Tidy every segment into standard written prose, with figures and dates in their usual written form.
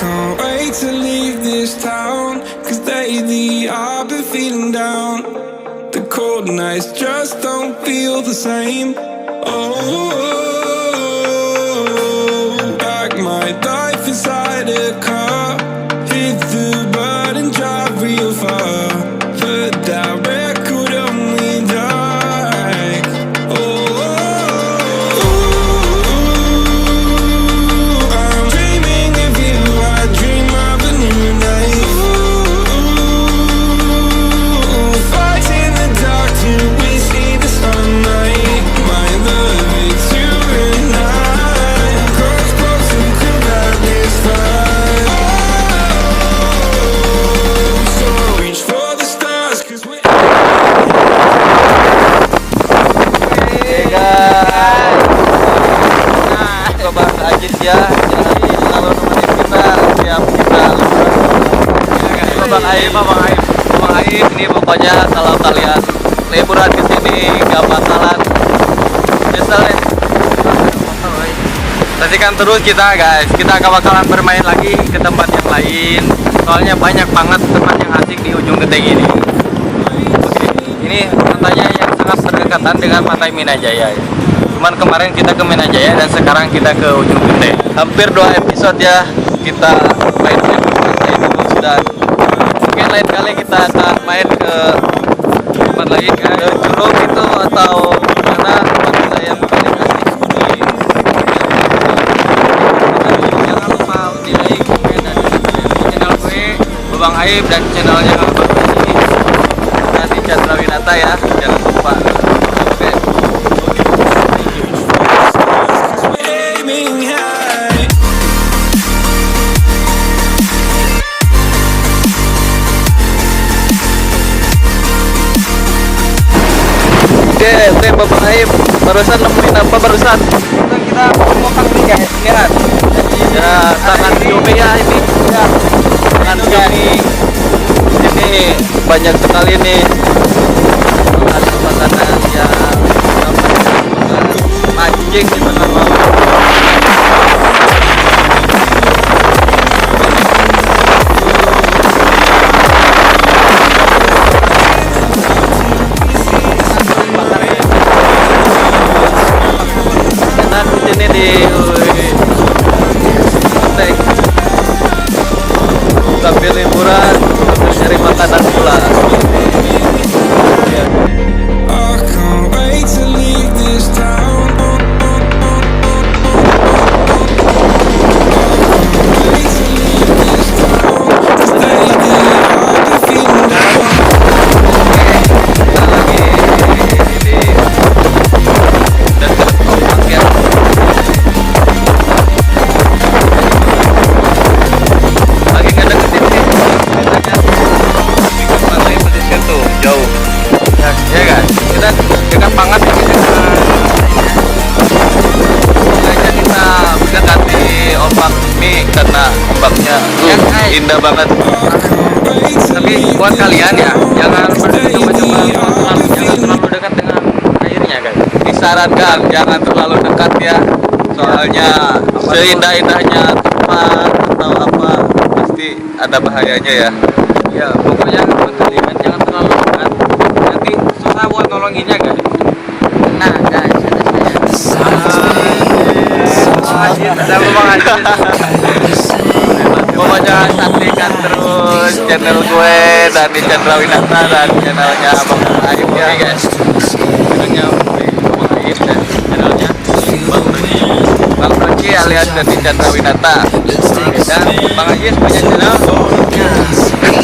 can't wait to leave this town, 'cause lately I've been feeling down. The cold nights just don't feel the same. Oh, like my life inside a car, hit the button, drive real far, put that record on me like, oh, I'm dreaming of you, I dream of a new life. Fight in the dark till we see the sunlight. My love, it's you and I. Cross close and could have this fight. So reach for the stars, 'cause we Hey guys, ke Bang Ajis ya, yang selalu nemenin kita tiap kita liburan. Bang Aib, Bang Aib, ini pokoknya kalau kalian liburan ke sini gak bakalan nyesel ya. Saksikan terus kita guys, kita gak bakalan bermain lagi ke tempat yang lain. Soalnya banyak banget tempat yang asik di ujung genteng ini. Oke, ini pantainya yang sangat berdekatan dengan pantai Minajaya. Cuman kemarin kita ke Minajaya dan sekarang kita ke ujung genteng. Hampir 2 episode ya kita main ke pantai terus, dan mungkin lain kali kita akan main ke tempat lagi, ke Curug itu atau mana tempat yang paling asik di. Jangan lupa di like, komen, dan subscribe di channel gue, Bang Aib, dan channelnya Bang Ajis dan di Chandra Winata ya, jangan lupa. Oke. aiming high. Oke, Bapak Aib, barusan nemuin apa barusan? Kita mau nih guys, ini kan. Ya, tangan Yobe ya ini. Ya, tangan Yobe. Ini banyak sekali nih makanan yang mancing di tengah laut. Enak di sini di Genteng. Sambil liburan, cari makanan pula. Ya. I can't wait to leave this town. Wait to leave this town, 'cause lately I've been feeling down. Kita lagi di dekat ombak ya. Lagi nggak deketin sih ceritanya, tapi ke pantai Pesisir tuh jauh ya kan, kita dekat banget ya, makanya kita mendekati ombak ini karena ombaknya indah banget. Tapi buat kalian ya, jangan terlalu dekat dengan airnya guys. Disarankan jangan terlalu dekat ya, soalnya seindah-indahnya tempat atau apa pasti ada bahayanya ya. Ya pokoknya buat kalian jangan terlalu dekat, nanti susah buat nolonginnya guys. Nah guys, ada Bang Ajis. Pokoknya saksikan terus channel gue dan di Chandra Winata dan channelnya Bang Aib ya guys. Channelnya Bang Aib dan channelnya Bang Franky alias dari Chandra Winata. Dan Bang Ajis punya channel.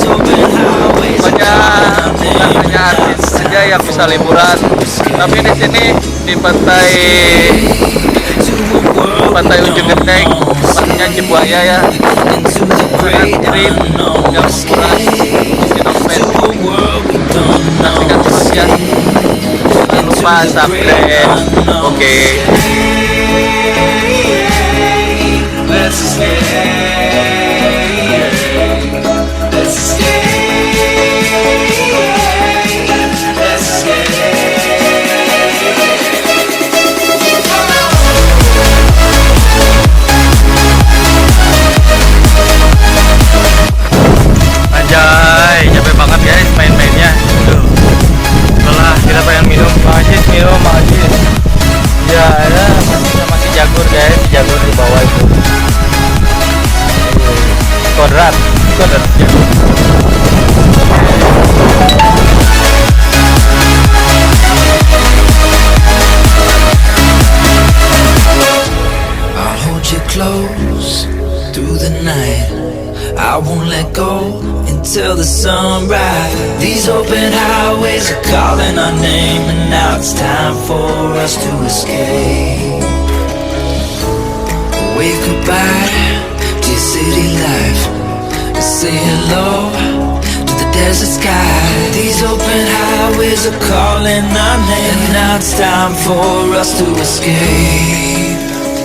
Pokoknya bukan hanya artis saja yang bisa liburan, tapi di sini di pantai ujung genteng, tempatnya Cibuaya ya, kirim yang murah, isi dompet. Saksikan terus ya, jangan lupa subscribe. Oke. Let's escape. ada sama si Jagur guys, si Jagur di bawah itu. Kodrat Jagur. I'll hold you close through the night. I won't let go until the sunrise. These open highways are calling our name, and now it's time for us to escape. Wave goodbye to your city life, and say hello to the desert sky. These open highways are calling our name, and now it's time for us to escape.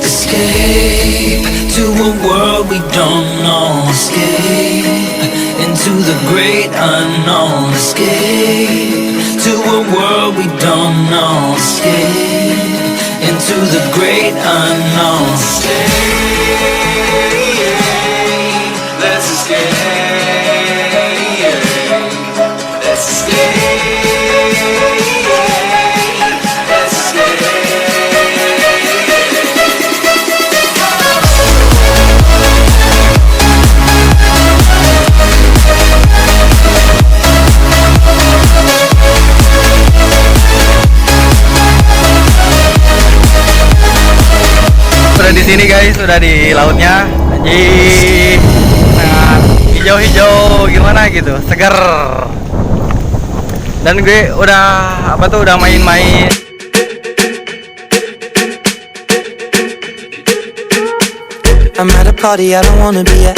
Escape to a world we don't know. Escape into the great unknown. Escape to a world we don't know. Escape into the great unknown. Escape, let's escape. Let's escape. Let's escape. Sudah di sini guys, sudah di lautnya. Anjing. Nah, hijau-hijau gimana gitu, segar. Dan gue udah main-main. I'm at a party I don't wanna be at,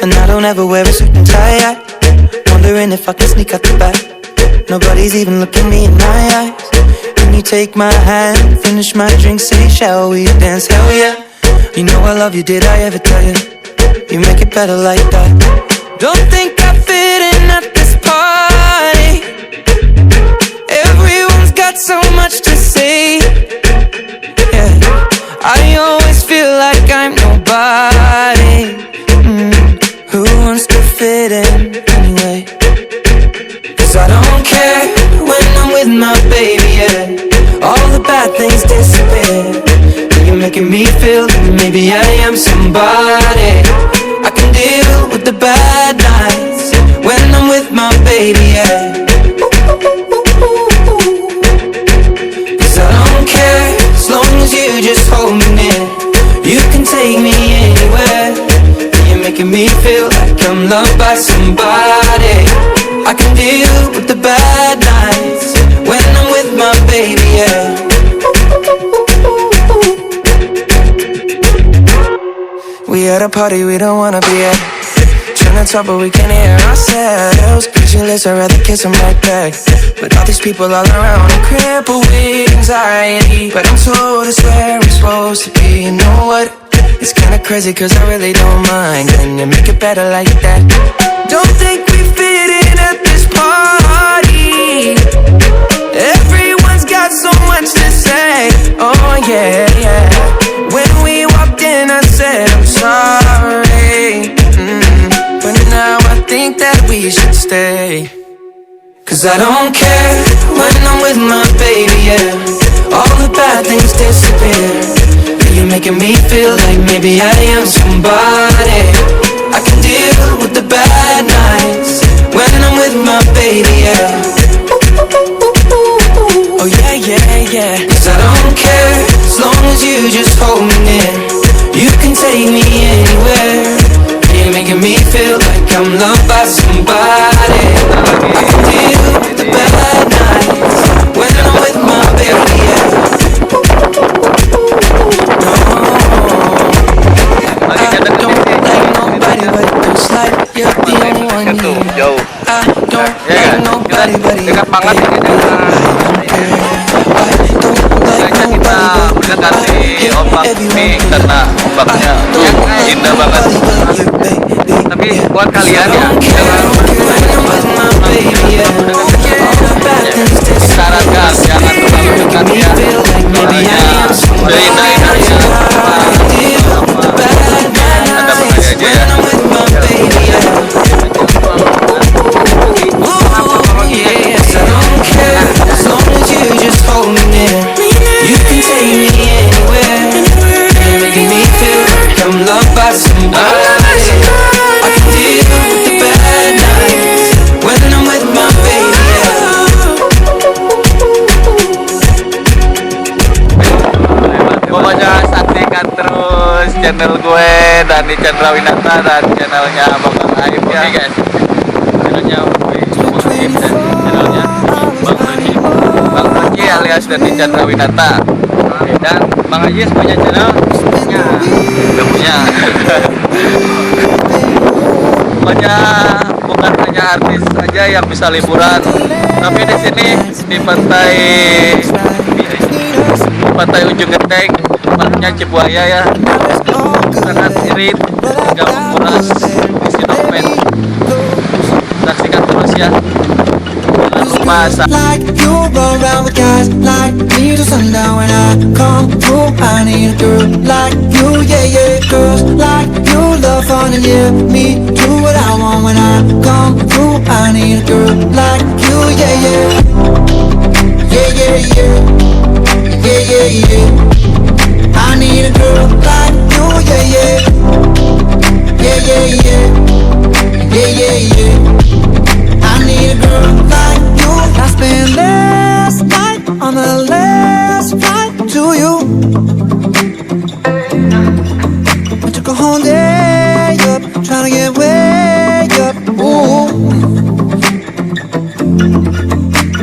and I don't ever wear a suit and tie yet. Wondering if I can sneak out the back. Nobody's even looking me in my eyes. Can you take my hand, finish my drink, say shall we dance? Hell yeah. You know I love you, did I ever tell you? You make it better like that. Don't think I fit in at this party. Everyone's got so much to say. Yeah, I always feel like I'm nobody. Who wants to fit in anyway? 'Cause I don't care when I'm with my baby, yeah. All the bad things disappear. You're making me feel that maybe I am somebody. I can deal with the bad nights when I'm with my baby, yeah. 'Cause I don't care as long as you just hold me near. You can take me anywhere. You're making me feel like I'm loved by somebody. I can deal with the bad nights when I'm with my baby, yeah. We at a party we don't wanna be at. Trying to talk but we can't hear ourselves. Pictureless, I'd rather kiss them right back. But all these people all around, I'm crippled with anxiety. But I'm told it's where I'm supposed to be. You know what? It's kinda crazy 'cause I really don't mind. Can you make it better like that? Don't think we fit in at this party. Everyone's got so much to say. Oh yeah, yeah. When we walked in I said I'm sorry, but now I think that we should stay. 'Cause I don't care when I'm with my baby, yeah. All the bad things disappear. You're making me feel like maybe I am somebody. I can deal with the bad nights when I'm with my baby, yeah. Oh yeah, yeah, yeah. 'Cause I don't care as long as you just hold me near. You can take me anywhere. You're making me feel like I'm loved by somebody. I can deal with the bad nights when I'm with my baby, yeah. I don't like nobody but it feels like you're the only one here. I don't like nobody but you. Dekat banget ini dengan kita mendekati ombak pink karena ombaknya indah banget. Tapi buat kalian ya jangan disarankan jangan terlalu dekat ya. Soalnya udah indah-indahnya ada bahaya aja ya. As long as you just hold me near, you can take me semoga saksikan terus channel gue Dani Chandra Winata dan channelnya Bang Aib ya. Oke guys, channelnya Bang Aib dan channelnya Bang Roji alias Dani Chandra Winata. Dan Bang Ajis punya channel? Nggak punya. Pokoknya bukan hanya artis saja yang bisa liburan, tapi di sini di pantai Ujung Genteng, tempatnya Cibuaya ya, sangat irit, nggak menguras isi dompet. Saksikan terus ya. Jangan lupa Like you roll around with guys like me till sundown. When I come through, I need a girl like you, yeah, yeah. Girls like you love fun and yeah, me do what I want. When I come through, I need a girl like you, yeah, yeah. Yeah, yeah, yeah. Yeah, yeah, yeah. I need a girl like you, yeah, yeah. Yeah, yeah, yeah. Yeah, yeah, yeah. I need a girl like you. I spent last night on the last flight to you. I took a whole day up, trying to get way up. Ooh.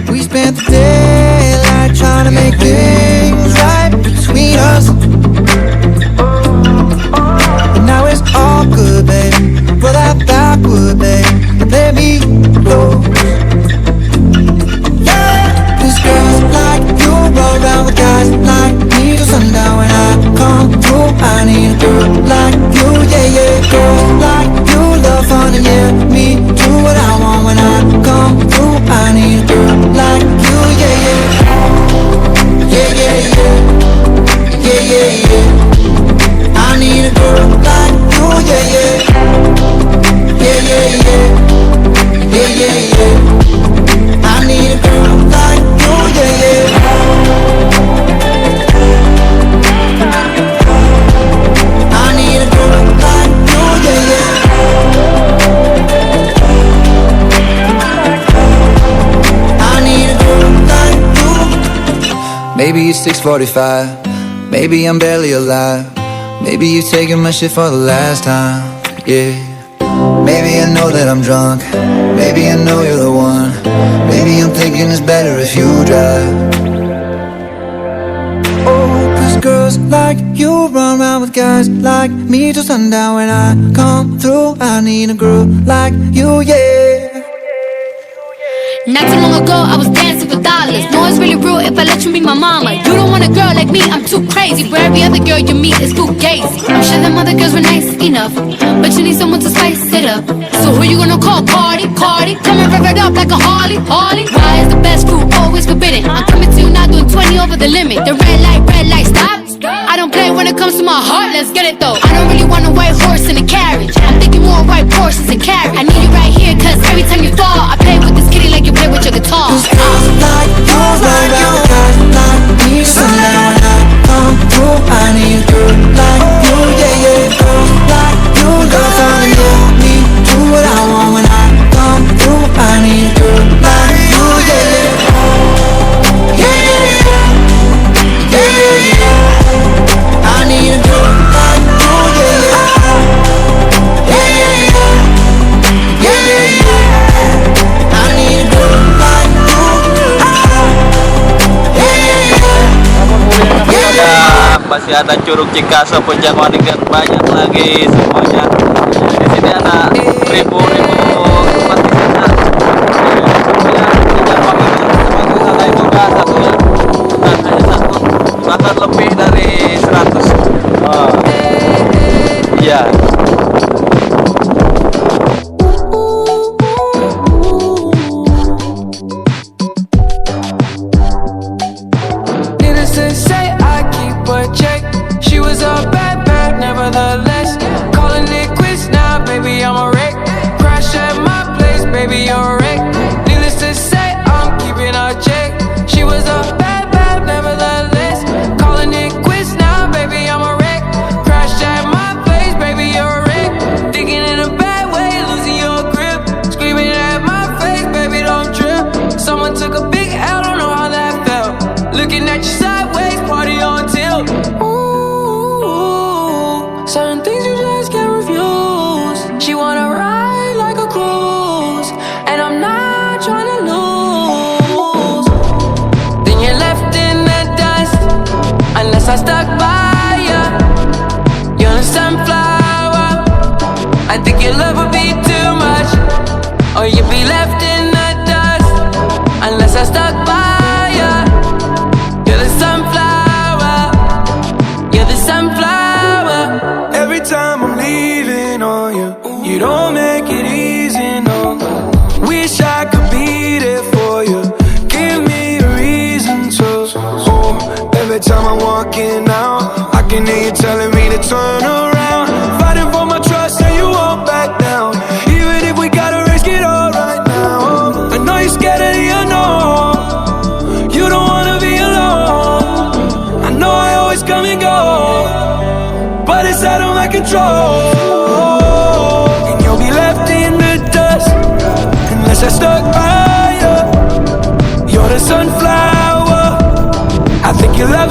We spent the daylight trying to make things right between us. And now it's all good, babe. Roll that backward, babe. Let me go. Cause girls like you roll around with guys like me till sundown. When I come through, I need a girl like you, yeah, yeah. Girls like you love fun and yeah, me do what I want. When I come through, I need a girl like you, yeah, yeah. Yeah, yeah, yeah. Yeah, yeah, yeah. I need a girl like you, yeah, yeah. Yeah, yeah, yeah. Yeah, yeah, yeah. I need a girl like you, yeah, yeah. I need a girl like you, yeah, yeah. I need a girl like you. Maybe it's 6:45. Maybe I'm barely alive. Maybe you're taking my shit for the last time. Yeah. Maybe I know that I'm drunk. Maybe I know you're the one. Maybe I'm thinking it's better if you drive. Oh, cause girls like you run around with guys like me till sundown. When I come through, I need a girl like you, yeah. Not too long ago, I was dancing for dollars. No, it's really real if I let you be my mama. You don't want a girl like me, I'm too crazy. Where every other girl you meet is too gazy. I'm sure them other girls were nice enough, but you need someone to spice it up. So who you gonna call? Cardi, Cardi. Come and rev it up like a Harley, Harley. Why is the best fruit always forbidden? I'm coming to you now doing 20 over the limit. The red light, stop. I don't play when it comes to my heart, let's get it though. I don't really want a white horse in a carriage. I'm thinking more white horses and carriage. I need you right here, cause every time you fall, I play with this kitty like you play with your guitar. Cause girls like you run around with guys like me till sundown. When I come through, I need a girl like you, yeah, yeah. Girls like you love fun and yeah, me do what I want. When I come through, I need a girl like you, yeah, yeah. Yeah, yeah, yeah. Yeah, yeah, yeah. I need a girl like you, yeah, yeah. Yeah, yeah, yeah. Yeah, yeah, yeah. I need a girl like you. Yeah, yeah, yeah. Yeah, yeah. masih ada Curug Cikasa, Puncak Waning dan banyak lagi semuanya. Di sini ada ribu-ribu tempat wisata. Ya, tidak pakai tempat wisata itu enggak satu ya, bukan hanya satu, bahkan lebih dari 100. Oh. Iya. Needless to say, I keep a check. She was a bad, bad, nevertheless. Calling it quits now, baby, I'm a wreck. Crash at my place, baby, you're a wreck. Needless to say, I'm keeping a check. She was a bad, bad, nevertheless. Calling it quits now, baby, I'm a wreck. Crash at my place, baby, you're a wreck. Thinking in a bad way, losing your grip. Screaming at my face, baby, don't trip. Someone took a big L, don't know how that felt. Looking at you sideways, party on tilt. Ooh. the sunflower. I think your love would be too much, or you'd be left in the dust unless I stuck by you. You're the sunflower. You're the sunflower. Every time I'm leaving on you, you don't make it easy, no. Wish I could be there for you. Give me a reason to. Oh, every time I'm walking out, I can hear you telling me to turn around. Fighting for my trust and you won't back down. Even if we gotta risk it all right now. I know you're scared of the unknown. You don't wanna be alone. I know I always come and go, but it's out of my control. And you'll be left in the dust unless I stuck by you. You're the sunflower. I think you love